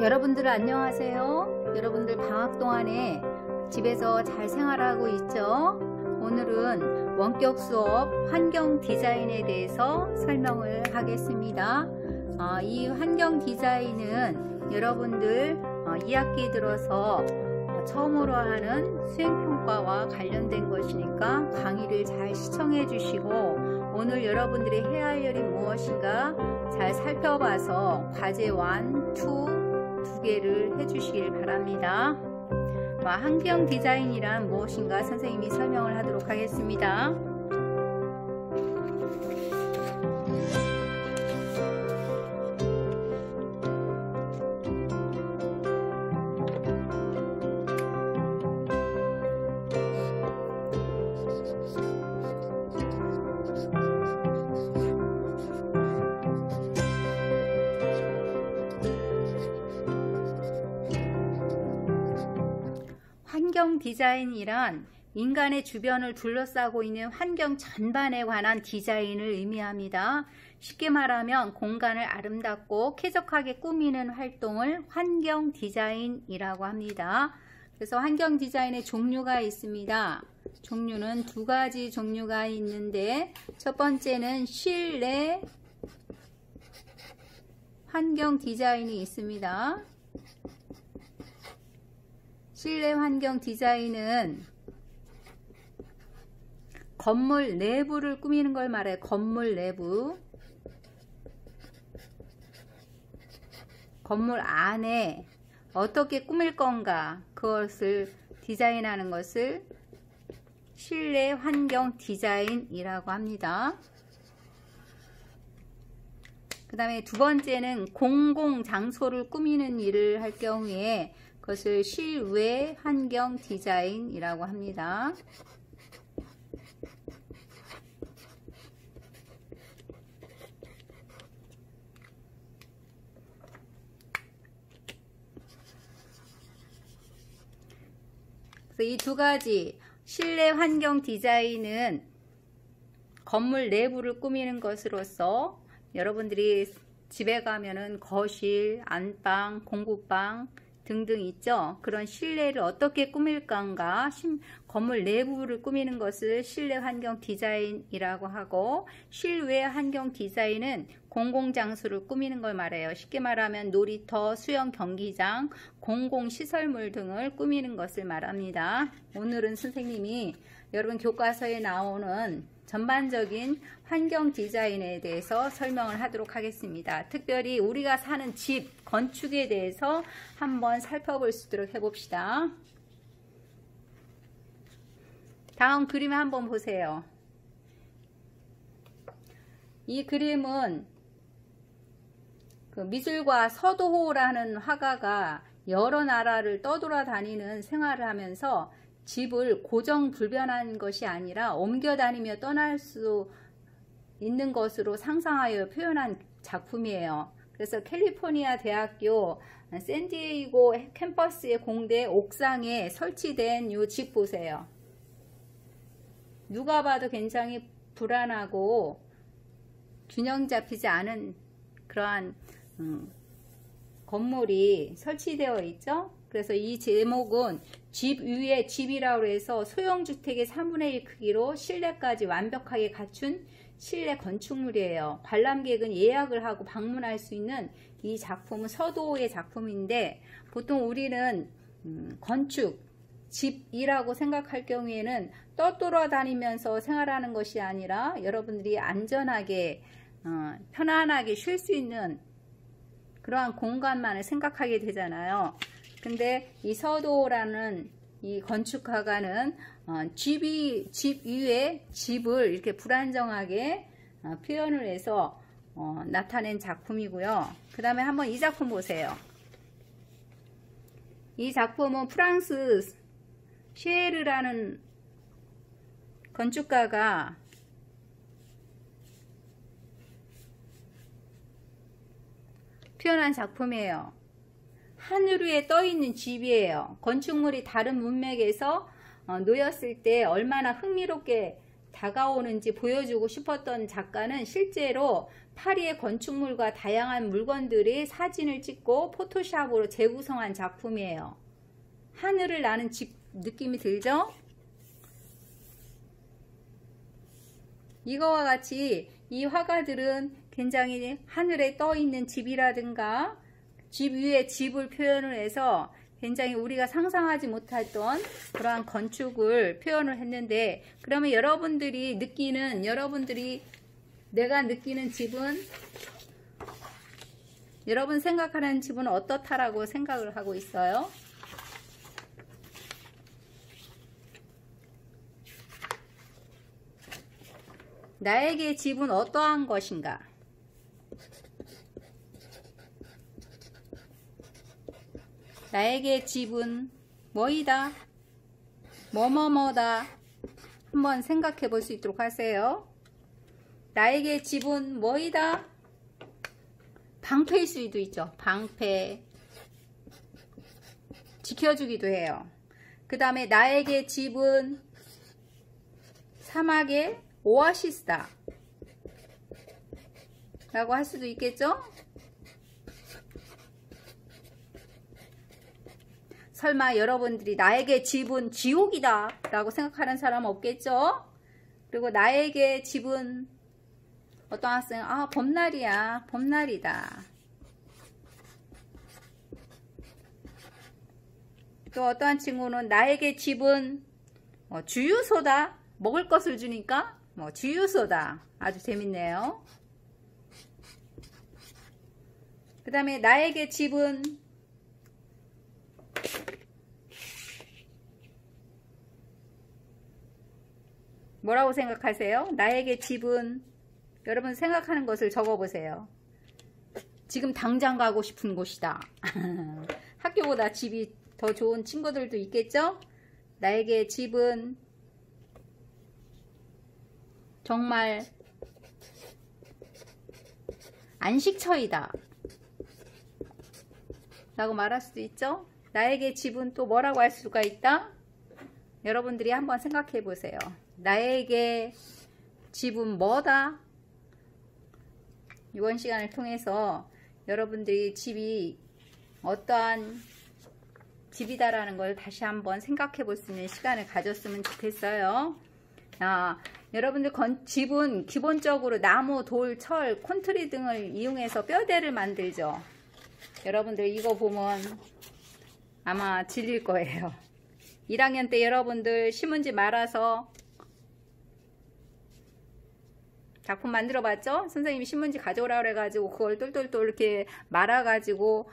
여러분들 안녕하세요. 여러분들 방학 동안에 집에서 잘 생활하고 있죠? 오늘은 원격 수업 환경 디자인에 대해서 설명을 하겠습니다. 이 환경 디자인은 여러분들 2학기 들어서 처음으로 하는 수행평가와 관련된 것이니까 강의를 잘 시청해 주시고, 오늘 여러분들이 해야 할 일이 무엇인가 잘 살펴봐서 과제 1, 2, 두 개를 해주시길 바랍니다. 환경 디자인이란 무엇인가 선생님이 설명을 하도록 하겠습니다. 환경 디자인이란 인간의 주변을 둘러싸고 있는 환경 전반에 관한 디자인을 의미합니다. 쉽게 말하면 공간을 아름답고 쾌적하게 꾸미는 활동을 환경 디자인이라고 합니다. 그래서 환경 디자인의 종류가 있습니다. 종류는 두 가지 종류가 있는데, 첫 번째는 실내 환경 디자인이 있습니다. 실내 환경 디자인은 건물 내부를 꾸미는 걸 말해요. 건물 내부. 건물 안에 어떻게 꾸밀 건가, 그것을 디자인하는 것을 실내 환경 디자인이라고 합니다. 그 다음에 두 번째는 공공장소를 꾸미는 일을 할 경우에 그것을 실외 환경 디자인이라고 합니다. 그래서 이 두 가지 실내 환경 디자인은 건물 내부를 꾸미는 것으로서 여러분들이 집에 가면은 거실, 안방, 공부방 등등 있죠. 그런 실내를 어떻게 꾸밀 건가, 건물 내부를 꾸미는 것을 실내 환경 디자인이라고 하고, 실외 환경 디자인은 공공장소를 꾸미는 걸 말해요. 쉽게 말하면 놀이터, 수영 경기장, 공공시설물 등을 꾸미는 것을 말합니다. 오늘은 선생님이 여러분 교과서에 나오는 전반적인 환경 디자인에 대해서 설명을 하도록 하겠습니다. 특별히 우리가 사는 집, 건축에 대해서 한번 살펴볼 수 있도록 해봅시다. 다음 그림 한번 보세요. 이 그림은 그 미술가 서도호라는 화가가 여러 나라를 떠돌아다니는 생활을 하면서 집을 고정불변한 것이 아니라 옮겨 다니며 떠날 수 있는 것으로 상상하여 표현한 작품이에요. 그래서 캘리포니아 대학교 샌디에이고 캠퍼스의 공대 옥상에 설치된 이 집 보세요. 누가 봐도 굉장히 불안하고 균형 잡히지 않은 그러한 건물이 설치되어 있죠. 그래서 이 제목은 집 위에 집이라고 해서 소형주택의 3분의 1 크기로 실내까지 완벽하게 갖춘 실내 건축물이에요. 관람객은 예약을 하고 방문할 수 있는 이 작품은 서도의 작품인데, 보통 우리는 건축, 집이라고 생각할 경우에는 떠돌아다니면서 생활하는 것이 아니라 여러분들이 안전하게 편안하게 쉴 수 있는 그러한 공간만을 생각하게 되잖아요. 근데 이 서도라는 이 건축가가는 집 위에 집을 이렇게 불안정하게 표현을 해서 나타낸 작품이고요. 그 다음에 한번 이 작품 보세요. 이 작품은 프랑스 셰르라는 건축가가 표현한 작품이에요. 하늘 위에 떠 있는 집이에요. 건축물이 다른 문맥에서 놓였을 때 얼마나 흥미롭게 다가오는지 보여주고 싶었던 작가는 실제로 파리의 건축물과 다양한 물건들의 사진을 찍고 포토샵으로 재구성한 작품이에요. 하늘을 나는 집 느낌이 들죠? 이거와 같이 이 화가들은 굉장히 하늘에 떠 있는 집이라든가 집 위에 집을 표현을 해서 굉장히 우리가 상상하지 못했던 그러한 건축을 표현을 했는데, 그러면 내가 느끼는 집은, 여러분 생각하는 집은 어떻다라고 생각을 하고 있어요? 나에게 집은 어떠한 것인가? 나에게 집은 뭐이다? 뭐뭐뭐다. 한번 생각해 볼 수 있도록 하세요. 나에게 집은 뭐이다? 방패일 수도 있죠. 방패. 지켜주기도 해요. 그 다음에 나에게 집은 사막의 오아시스다 라고 할 수도 있겠죠? 설마 여러분들이 나에게 집은 지옥이다 라고 생각하는 사람 없겠죠? 그리고 나에게 집은 어떤 학생은 봄날이야, 봄날이다. 또 어떠한 친구는 나에게 집은 주유소다. 먹을 것을 주니까 주유소다. 아주 재밌네요. 그 다음에 나에게 집은 뭐라고 생각하세요? 나에게 집은, 여러분 생각하는 것을 적어보세요. 지금 당장 가고 싶은 곳이다. 학교보다 집이 더 좋은 친구들도 있겠죠? 나에게 집은 정말 안식처이다 라고 말할 수도 있죠. 나에게 집은 또 뭐라고 할 수가 있다? 여러분들이 한번 생각해 보세요. 나에게 집은 뭐다? 이번 시간을 통해서 여러분들이 집이 어떠한 집이다라는 걸 다시 한번 생각해 볼 수 있는 시간을 가졌으면 좋겠어요. 여러분들 집은 기본적으로 나무, 돌, 철, 콘크리트 등을 이용해서 뼈대를 만들죠. 여러분들 이거 보면 아마 질릴 거예요. 1학년 때 여러분들 신문지 말아서 작품 만들어 봤죠? 선생님이 신문지 가져오라 그래가지고 그걸 똘똘똘 이렇게 말아가지고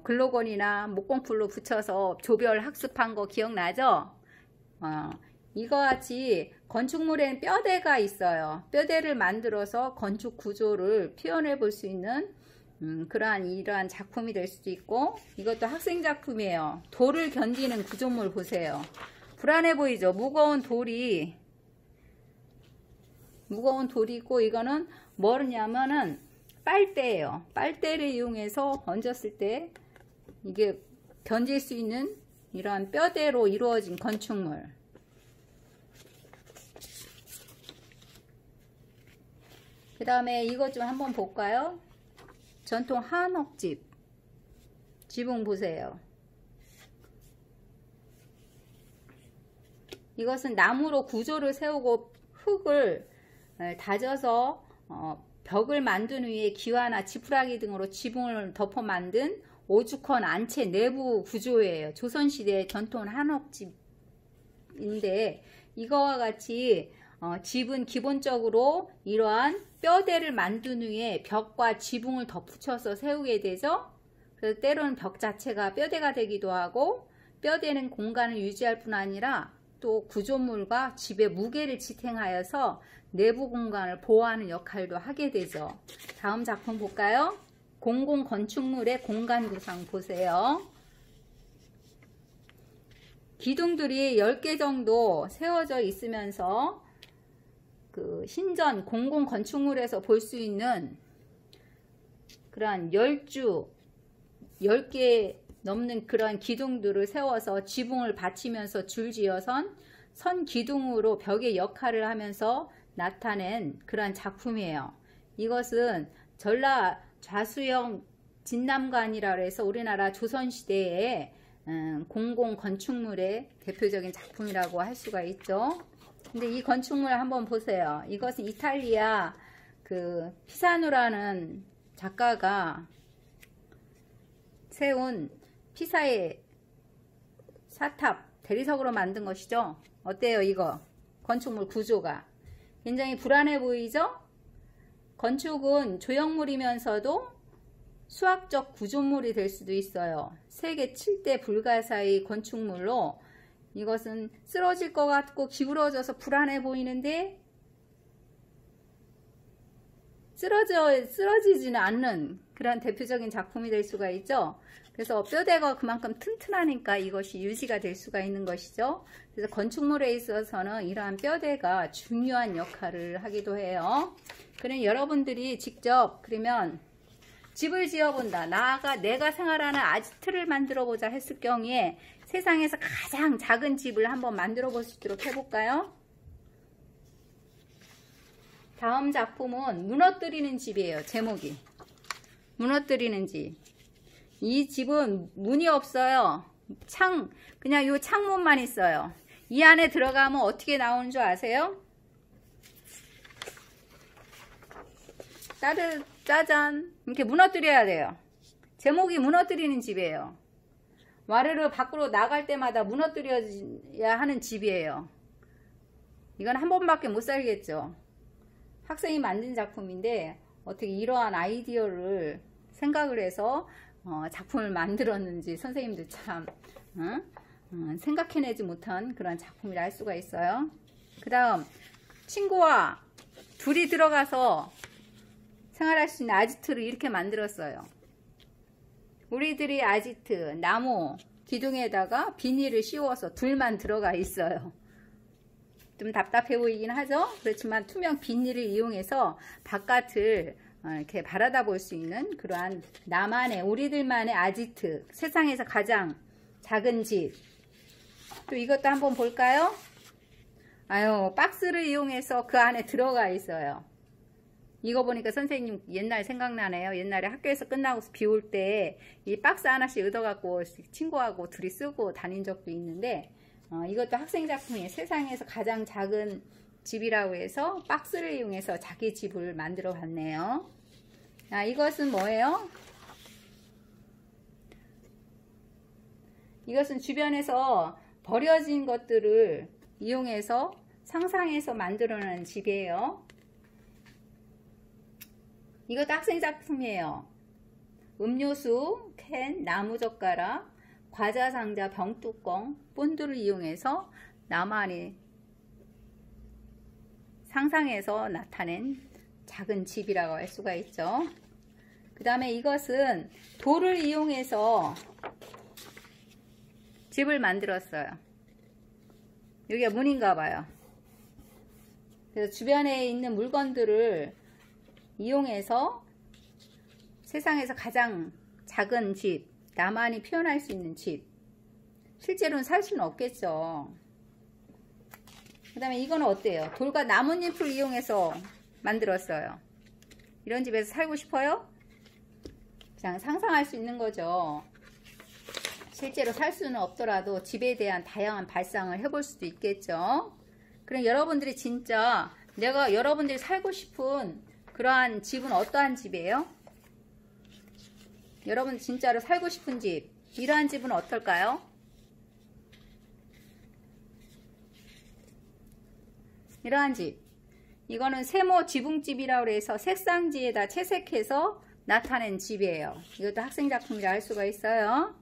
글로건이나 목공풀로 붙여서 조별 학습한 거 기억나죠? 이거 같이 건축물에는 뼈대가 있어요. 뼈대를 만들어서 건축 구조를 표현해 볼 수 있는 이러한 작품이 될 수도 있고, 이것도 학생 작품이에요. 돌을 견디는 구조물 보세요. 불안해 보이죠? 무거운 돌이 있고, 이거는 뭐냐면은 빨대예요. 빨대를 이용해서 얹었을 때 이게 견딜 수 있는 이러한 뼈대로 이루어진 건축물. 그 다음에 이것 좀 한번 볼까요? 전통 한옥집 지붕 보세요. 이것은 나무로 구조를 세우고 흙을 다져서 벽을 만든 위에 기와나 지푸라기 등으로 지붕을 덮어 만든 오죽헌 안채 내부 구조예요. 조선시대의 전통 한옥집인데, 이거와 같이 집은 기본적으로 이러한 뼈대를 만든 후에 벽과 지붕을 덧붙여서 세우게 되죠. 그래서 때로는 벽 자체가 뼈대가 되기도 하고, 뼈대는 공간을 유지할 뿐 아니라 또 구조물과 집의 무게를 지탱하여서 내부 공간을 보호하는 역할도 하게 되죠. 다음 작품 볼까요? 공공 건축물의 공간 구성 보세요. 기둥들이 10개 정도 세워져 있으면서 그 신전 공공 건축물에서 볼 수 있는 그러한 10개 넘는 그러한 기둥들을 세워서 지붕을 받치면서 줄지어선 선 기둥으로 벽의 역할을 하면서 나타낸 그러한 작품이에요. 이것은 전라 좌수영 진남관이라 해서 우리나라 조선시대의 공공 건축물의 대표적인 작품이라고 할 수가 있죠. 근데 이 건축물 한번 보세요. 이것은 이탈리아 그 피사누라는 작가가 세운 피사의 사탑 대리석으로 만든 것이죠. 어때요 이거? 건축물 구조가 굉장히 불안해 보이죠? 건축은 조형물이면서도 수학적 구조물이 될 수도 있어요. 세계 7대 불가사의 건축물로 이것은 쓰러질 것 같고 기울어져서 불안해 보이는데 쓰러지지는 않는 그런 대표적인 작품이 될 수가 있죠. 그래서 뼈대가 그만큼 튼튼하니까 이것이 유지가 될 수가 있는 것이죠. 그래서 건축물에 있어서는 이러한 뼈대가 중요한 역할을 하기도 해요. 그럼 여러분들이 직접 그러면 집을 지어본다. 나아가 내가 생활하는 아지트를 만들어 보자 했을 경우에 세상에서 가장 작은 집을 한번 만들어 볼 수 있도록 해볼까요? 다음 작품은 무너뜨리는 집이에요. 제목이 무너뜨리는 집. 이 집은 문이 없어요. 그냥 요 창문만 있어요. 이 안에 들어가면 어떻게 나오는 줄 아세요? 짜잔 이렇게 무너뜨려야 돼요. 제목이 무너뜨리는 집이에요. 와르르 밖으로 나갈 때마다 무너뜨려야 하는 집이에요. 이건 한 번밖에 못 살겠죠. 학생이 만든 작품인데 어떻게 이러한 아이디어를 생각을 해서 작품을 만들었는지 선생님도 참 생각해내지 못한 그런 작품이라 할 수가 있어요. 그 다음 친구와 둘이 들어가서 생활할 수 있는 아지트를 이렇게 만들었어요. 우리들이 아지트 나무 기둥에다가 비닐을 씌워서 둘만 들어가 있어요. 좀 답답해 보이긴 하죠. 그렇지만 투명 비닐을 이용해서 바깥을 이렇게 바라다 볼 수 있는 그러한 나만의 우리들만의 아지트, 세상에서 가장 작은 집. 또 이것도 한번 볼까요? 아유, 박스를 이용해서 그 안에 들어가 있어요. 이거 보니까 선생님 옛날 생각나네요. 옛날에 학교에서 끝나고 비 올 때 이 박스 하나씩 얻어갖고 친구하고 둘이 쓰고 다닌 적도 있는데 이것도 학생 작품이에요. 세상에서 가장 작은 집이라고 해서 박스를 이용해서 자기 집을 만들어 봤네요. 이것은 뭐예요? 이것은 주변에서 버려진 것들을 이용해서 상상해서 만들어낸 집이에요. 이것도 학생 작품이에요. 음료수, 캔, 나무젓가락, 과자상자, 병뚜껑, 본드를 이용해서 나만이 상상해서 나타낸 작은 집이라고 할 수가 있죠. 그 다음에 이것은 돌을 이용해서 집을 만들었어요. 여기가 문인가 봐요. 그래서 주변에 있는 물건들을 이용해서 세상에서 가장 작은 집, 나만이 표현할 수 있는 집. 실제로는 살 수는 없겠죠. 그 다음에 이거는 어때요? 돌과 나뭇잎을 이용해서 만들었어요. 이런 집에서 살고 싶어요? 그냥 상상할 수 있는 거죠. 실제로 살 수는 없더라도 집에 대한 다양한 발상을 해볼 수도 있겠죠. 그럼 여러분들이 진짜 여러분들이 살고 싶은 그러한 집은 어떠한 집이에요? 여러분 진짜로 살고 싶은 집, 이러한 집은 어떨까요? 이러한 집, 이거는 세모 지붕집이라고 해서 색상지에다 채색해서 나타낸 집이에요. 이것도 학생 작품이라 할 수가 있어요.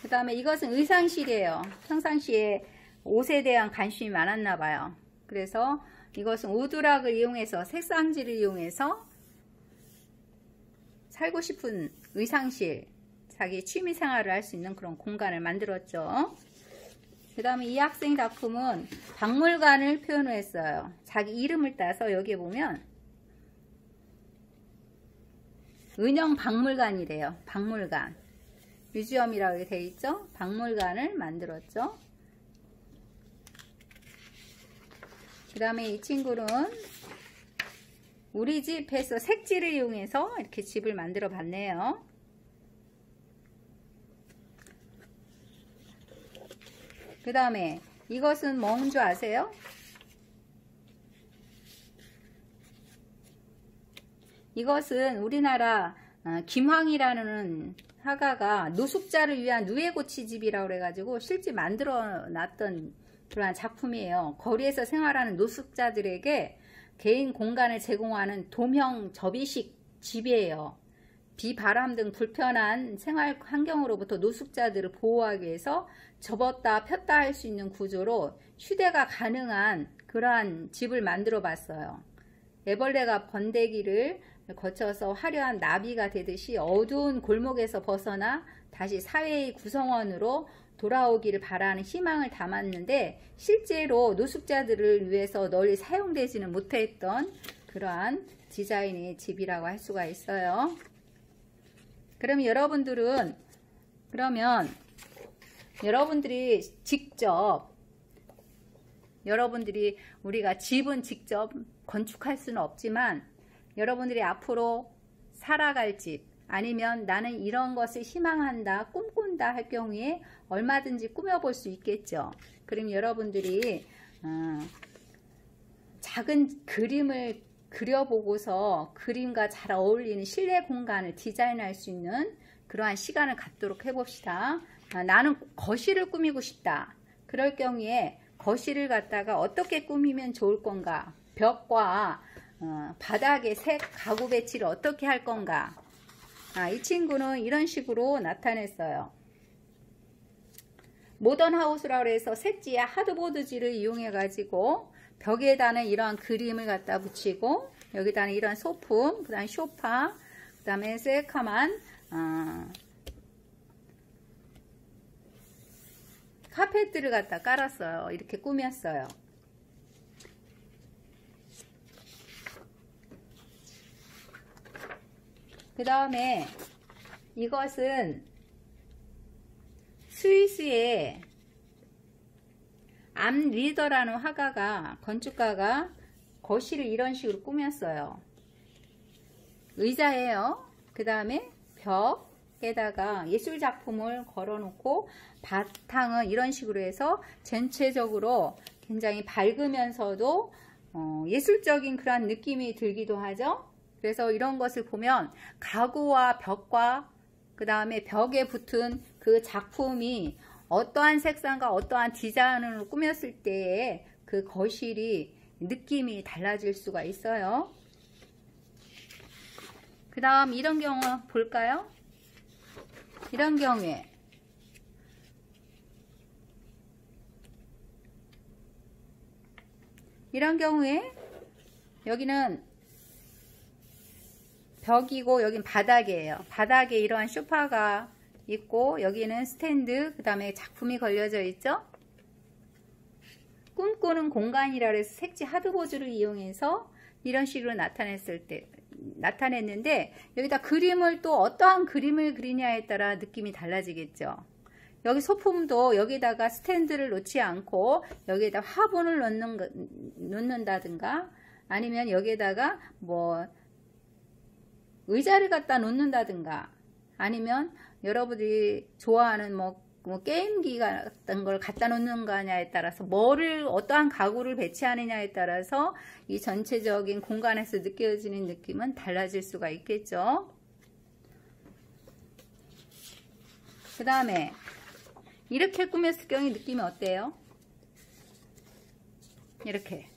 그 다음에 이것은 의상실이에요. 평상시에 옷에 대한 관심이 많았나 봐요. 그래서 이것은 우드락을 이용해서 색상지를 이용해서 살고 싶은 의상실, 자기 취미생활을 할 수 있는 그런 공간을 만들었죠. 그 다음에 이 학생 작품은 박물관을 표현했어요. 자기 이름을 따서 여기에 보면 은영박물관이래요. 박물관. 뮤지엄이라고 되어 있죠. 박물관을 만들었죠. 그 다음에 이 친구는 우리 집에서 색지를 이용해서 이렇게 집을 만들어 봤네요. 그 다음에 이것은 뭔 줄 아세요? 이것은 우리나라 김황이라는 화가가 노숙자를 위한 누에고치집이라고 그래가지고 실제 만들어 놨던 그러한 작품이에요. 거리에서 생활하는 노숙자들에게 개인 공간을 제공하는 도형 접이식 집이에요. 비, 바람 등 불편한 생활 환경으로부터 노숙자들을 보호하기 위해서 접었다 폈다 할 수 있는 구조로 휴대가 가능한 그러한 집을 만들어 봤어요. 애벌레가 번데기를 거쳐서 화려한 나비가 되듯이 어두운 골목에서 벗어나 다시 사회의 구성원으로 돌아오기를 바라는 희망을 담았는데 실제로 노숙자들을 위해서 널리 사용되지는 못했던 그러한 디자인의 집이라고 할 수가 있어요. 그럼 여러분들이 직접 우리가 집은 직접 건축할 수는 없지만 여러분들이 앞으로 살아갈 집 아니면 나는 이런 것을 희망한다, 꿈꾼다 할 경우에 얼마든지 꾸며볼 수 있겠죠. 그럼 여러분들이 작은 그림을 그려보고서 그림과 잘 어울리는 실내 공간을 디자인할 수 있는 그러한 시간을 갖도록 해봅시다. 나는 거실을 꾸미고 싶다. 그럴 경우에 거실을 갖다가 어떻게 꾸미면 좋을 건가? 벽과 바닥에 색, 가구 배치를 어떻게 할 건가? 이 친구는 이런 식으로 나타냈어요. 모던하우스라고 해서 색지에 하드보드지를 이용해 가지고 벽에다는 이러한 그림을 갖다 붙이고 여기다는 이런 소품, 그 다음에 소파, 그 다음에 새카만 카펫들을 갖다 깔았어요. 이렇게 꾸몄어요. 그 다음에 이것은 스위스의 암 리더라는 건축가가 거실을 이런 식으로 꾸몄어요. 의자예요. 그 다음에 벽에다가 예술작품을 걸어놓고 바탕은 이런 식으로 해서 전체적으로 굉장히 밝으면서도 예술적인 그런 느낌이 들기도 하죠. 그래서 이런 것을 보면 가구와 벽과 그 다음에 벽에 붙은 그 작품이 어떠한 색상과 어떠한 디자인으로 꾸몄을 때에 그 거실이 느낌이 달라질 수가 있어요. 그 다음 이런 경우 볼까요? 이런 경우에 여기는 벽이고 여긴 바닥이에요. 바닥에 이러한 소파가 있고 여기는 스탠드, 그 다음에 작품이 걸려져 있죠. 꿈꾸는 공간이라 해서 색지 하드보드를 이용해서 이런 식으로 나타냈는데 여기다 그림을 또 어떠한 그림을 그리냐에 따라 느낌이 달라지겠죠. 여기 소품도 여기다가 스탠드를 놓지 않고 여기에다 화분을 놓는다든가 아니면 여기에다가 뭐 의자를 갖다 놓는다든가 아니면 여러분들이 좋아하는 뭐 게임기 같은 걸 갖다 놓는 거냐에 따라서 어떠한 가구를 배치하느냐에 따라서 이 전체적인 공간에서 느껴지는 느낌은 달라질 수가 있겠죠. 그 다음에 이렇게 꾸몄을 경우 느낌이 어때요? 이렇게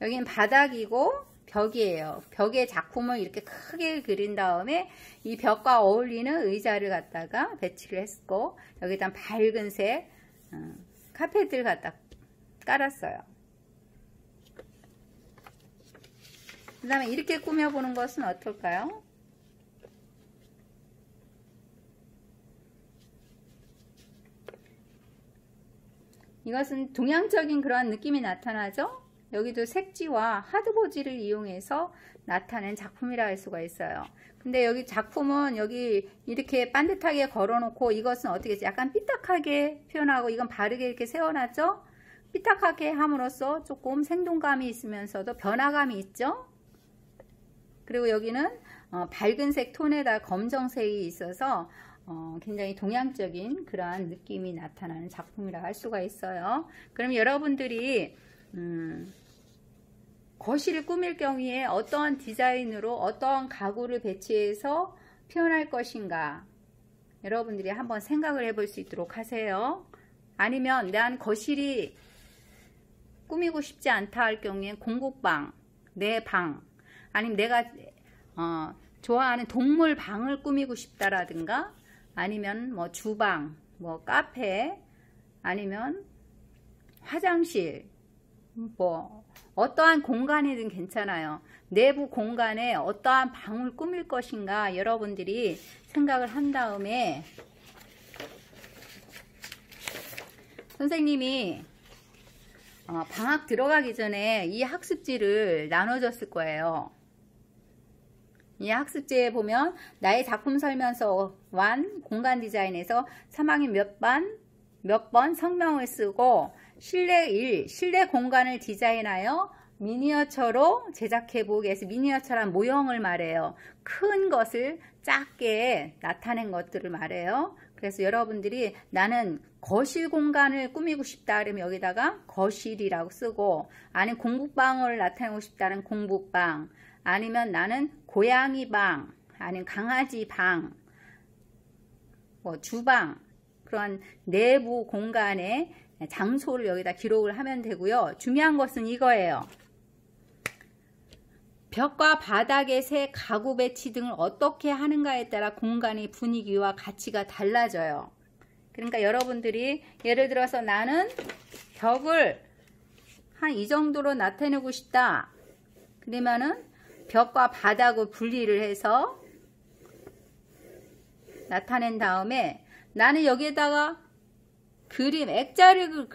여기는 바닥이고 벽이에요. 벽에 작품을 이렇게 크게 그린 다음에 이 벽과 어울리는 의자를 갖다가 배치를 했고 여기다 밝은색 카펫을 갖다 깔았어요. 그 다음에 이렇게 꾸며보는 것은 어떨까요? 이것은 동양적인 그러한 느낌이 나타나죠? 여기도 색지와 하드보드를 이용해서 나타낸 작품이라 할 수가 있어요. 근데 여기 작품은 여기 이렇게 반듯하게 걸어놓고 이것은 어떻게 약간 삐딱하게 표현하고 이건 바르게 이렇게 세워놨죠? 삐딱하게 함으로써 조금 생동감이 있으면서도 변화감이 있죠. 그리고 여기는 밝은색 톤에다 검정색이 있어서 굉장히 동양적인 그러한 느낌이 나타나는 작품이라 할 수가 있어요. 그럼 여러분들이 거실을 꾸밀 경우에 어떠한 디자인으로 어떠한 가구를 배치해서 표현할 것인가 여러분들이 한번 생각을 해볼 수 있도록 하세요. 아니면 난 거실이 꾸미고 싶지 않다 할 경우에 공부방, 내 방, 아니면 내가 좋아하는 동물 방을 꾸미고 싶다라든가 아니면 뭐 주방, 뭐 카페, 아니면 화장실, 뭐 어떠한 공간이든 괜찮아요. 내부 공간에 어떠한 방을 꾸밀 것인가 여러분들이 생각을 한 다음에 선생님이 방학 들어가기 전에 이 학습지를 나눠줬을 거예요. 이 학습지에 보면 나의 작품 설명서 1 공간 디자인에서 3학년 몇 번 성명을 쓰고 실내 1 실내 공간을 디자인하여 미니어처로 제작해 보기 위해서 미니어처란 모형을 말해요. 큰 것을 작게 나타낸 것들을 말해요. 그래서 여러분들이 나는 거실 공간을 꾸미고 싶다 그러면 여기다가 거실이라고 쓰고 아니면 공부방을 나타내고 싶다는 공부방 아니면 나는 고양이 방 아니면 강아지 방 뭐 주방 그런 내부 공간의 장소를 여기다 기록을 하면 되고요. 중요한 것은 이거예요. 벽과 바닥의 새 가구 배치 등을 어떻게 하는가에 따라 공간의 분위기와 가치가 달라져요. 그러니까 여러분들이 예를 들어서 나는 벽을 한 이 정도로 나타내고 싶다. 그러면은 벽과 바닥을 분리를 해서 나타낸 다음에 나는 여기에다가 그림, 액자를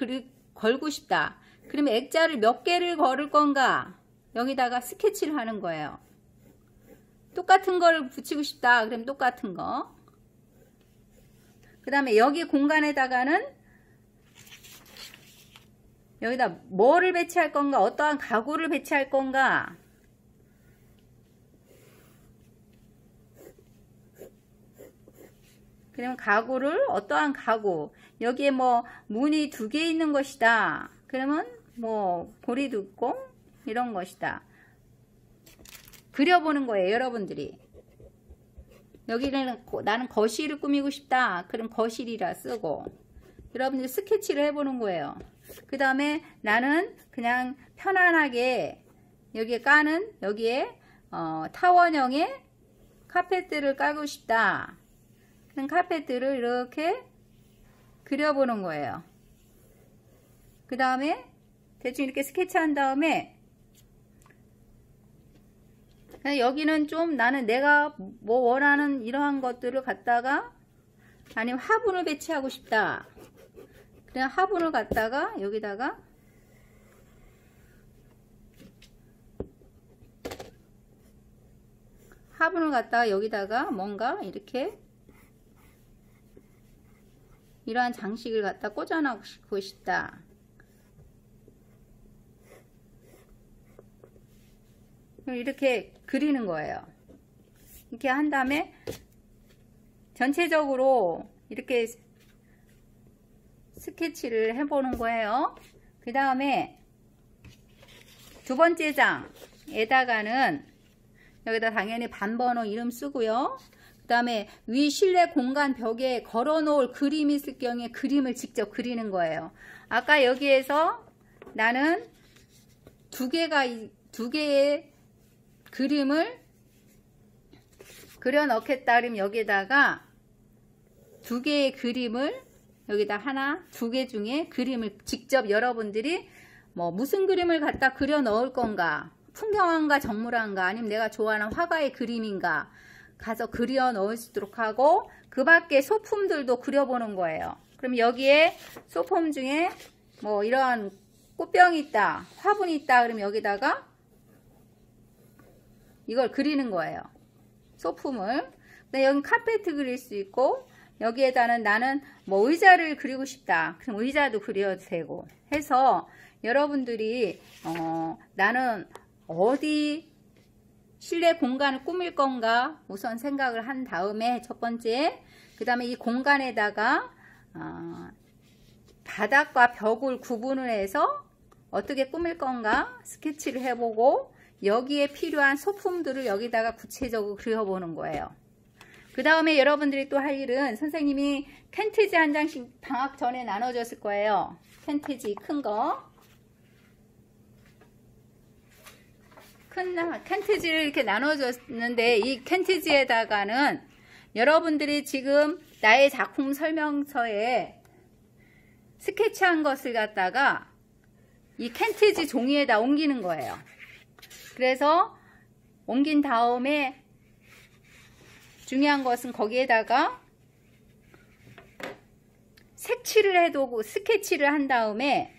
걸고 싶다. 그러면 액자를 몇 개를 걸을 건가? 여기다가 스케치를 하는 거예요. 똑같은 거를 붙이고 싶다. 그럼 똑같은 거. 그 다음에 여기 공간에다가는 여기다 뭐를 배치할 건가? 어떠한 가구를 배치할 건가? 그러면 가구를 어떠한 가구 여기에 뭐 문이 2개 있는 것이다. 그러면 뭐 고리도 있고 이런 것이다. 그려보는 거예요. 여러분들이 여기는 나는 거실을 꾸미고 싶다. 그럼 거실이라 쓰고 여러분들이 스케치를 해보는 거예요. 그 다음에 나는 그냥 편안하게 여기에 까는 여기에 타원형의 카펫들을 깔고 싶다. 그럼 카펫들을 이렇게 그려보는 거예요. 그 다음에 대충 이렇게 스케치한 다음에 여기는 좀 나는 내가 뭐 원하는 이러한 것들을 갖다가 아니면 화분을 배치하고 싶다. 그냥 화분을 갖다가 여기다가 화분을 갖다가 여기다가 뭔가 이렇게 이러한 장식을 갖다 꽂아놓고 싶다. 이렇게 그리는 거예요. 이렇게 한 다음에 전체적으로 이렇게 스케치를 해보는 거예요. 그 다음에 두 번째 장에다가는 여기다 당연히 반번호 이름 쓰고요. 그 다음에 위 실내 공간 벽에 걸어 놓을 그림이 있을 경우에 그림을 직접 그리는 거예요. 아까 여기에서 나는 두 개의 그림을 그려 넣겠다 그러면 여기다가 2개의 그림을 여기다 하나, 2개 중에 그림을 직접 여러분들이 뭐 무슨 그림을 갖다 그려 넣을 건가, 풍경화인가 정물화인가 아니면 내가 좋아하는 화가의 그림인가 가서 그려 넣을 수 있도록 하고 그 밖에 소품들도 그려보는 거예요. 그럼 여기에 소품 중에 뭐 이런 꽃병이 있다, 화분이 있다 그러면 여기다가 이걸 그리는 거예요. 소품을. 근데 여기 카페트 그릴 수 있고 여기에다는 나는 뭐 의자를 그리고 싶다. 그럼 의자도 그려도 되고 해서 여러분들이 나는 어디 실내 공간을 꾸밀 건가 우선 생각을 한 다음에 첫 번째, 그 다음에 이 공간에다가 바닥과 벽을 구분을 해서 어떻게 꾸밀 건가 스케치를 해보고 여기에 필요한 소품들을 여기다가 구체적으로 그려보는 거예요. 그 다음에 여러분들이 또 할 일은 선생님이 캔티지 한 장씩 방학 전에 나눠줬을 거예요. 캔티지 큰 거. 큰 캔티지를 이렇게 나눠줬는데 이 캔티지에다가는 여러분들이 지금 나의 작품 설명서에 스케치한 것을 갖다가 이 캔티지 종이에다 옮기는 거예요. 그래서 옮긴 다음에 중요한 것은 거기에다가 색칠을 해두고 스케치를 한 다음에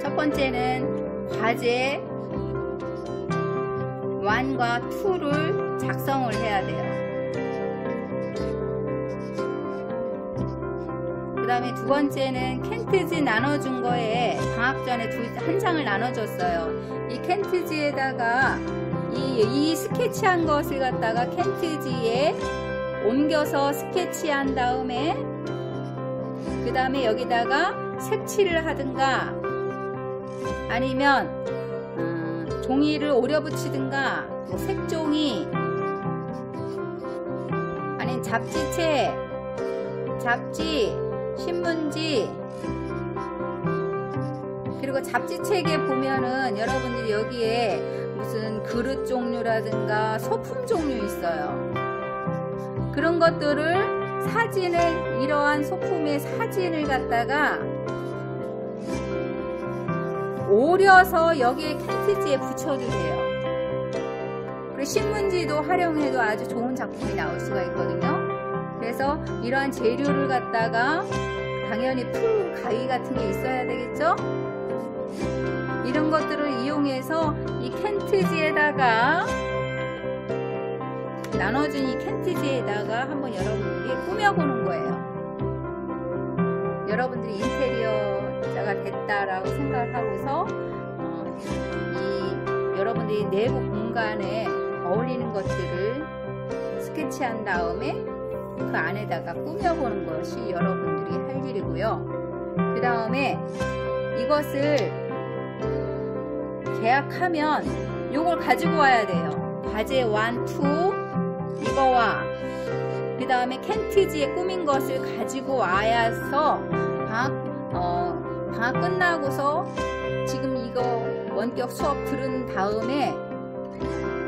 첫 번째는 과제 1과 2를 작성을 해야 돼요. 그 다음에 두 번째는 캔티지 나눠준 거에 방학 전에 한 장을 나눠줬어요. 이 캔티지에다가 이 스케치한 것을 갖다가 캔티지에 옮겨서 스케치한 다음에 그 다음에 여기다가 색칠을 하든가 아니면 종이를 오려 붙이든가 뭐 색종이 아니면 잡지책, 잡지, 신문지 그리고 잡지책에 보면은 여러분들이 여기에 무슨 그릇 종류라든가 소품 종류 있어요. 그런 것들을 사진을 이러한 소품의 사진을 갖다가 오려서 여기에 캔티지에 붙여주세요. 그리고 신문지도 활용해도 아주 좋은 작품이 나올 수가 있거든요. 그래서 이러한 재료를 갖다가 당연히 풀 가위 같은 게 있어야 되겠죠. 이런 것들을 이용해서 이 캔티지에다가 나눠준 이 캔티지에다가 한번 여러분들이 꾸며보는 거예요. 여러분들이 인테리어자가 됐다라고 생각을 하고서 여러분들이 내부 공간에 어울리는 것들을 스케치한 다음에 그 안에다가 꾸며보는 것이 여러분들이 할 일이고요. 그 다음에 이것을 계약하면 이걸 가지고 와야 돼요. 과제 1, 2 이거와 그 다음에 캔티지에 꾸민 것을 가지고 와야서 방학 끝나고서 지금 이거 원격 수업 들은 다음에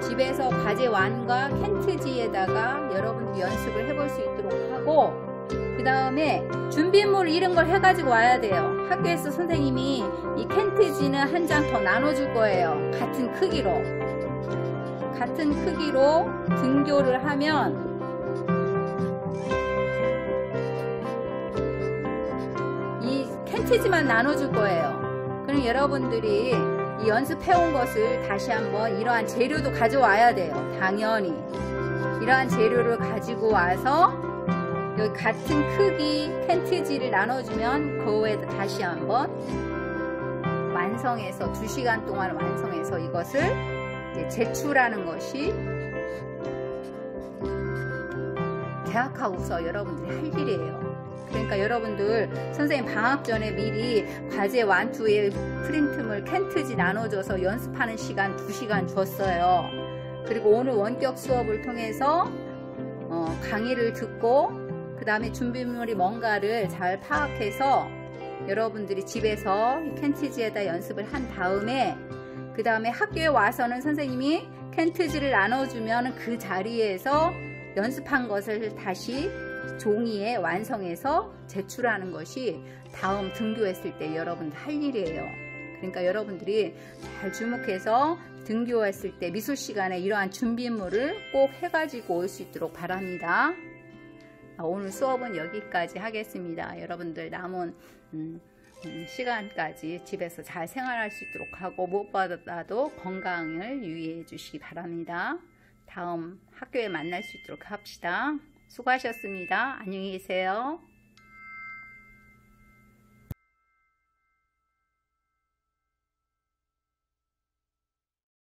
집에서 과제 1과 캔티지에다가 여러분들 연습을 해볼 수 있도록 하고 그 다음에 준비물 이런 걸 해가지고 와야 돼요. 학교에서 선생님이 이 캔티지는 한 장 더 나눠줄 거예요. 같은 크기로 등교를 하면 이 캔티지만 나눠줄 거예요. 그럼 여러분들이 이 연습해온 것을 다시 한번 이러한 재료도 가져와야 돼요. 당연히 이러한 재료를 가지고 와서 여기 같은 크기 캔티지를 나눠주면 그 후에 다시 한번 완성해서 2시간 동안 완성해서 이것을 이제 제출하는 것이 계약하고서 여러분들이 할 일이에요. 그러니까 여러분들 선생님 방학 전에 미리 과제 1, 2의 프린트물 캔티지 나눠줘서 연습하는 시간 2시간 줬어요. 그리고 오늘 원격 수업을 통해서 강의를 듣고 그 다음에 준비물이 뭔가를 잘 파악해서 여러분들이 집에서 캔티지에다 연습을 한 다음에 그 다음에 학교에 와서는 선생님이 캔티지를 나눠주면 그 자리에서 연습한 것을 다시 종이에 완성해서 제출하는 것이 다음 등교했을 때 여러분들 할 일이에요. 그러니까 여러분들이 잘 주목해서 등교했을 때 미술 시간에 이러한 준비물을 꼭 해가지고 올 수 있도록 바랍니다. 오늘 수업은 여기까지 하겠습니다. 여러분들 남은 시간까지 집에서 잘 생활할 수 있도록 하고 무엇보다도 건강을 유의해 주시기 바랍니다. 다음 학교에 만날 수 있도록 합시다. 수고하셨습니다. 안녕히 계세요.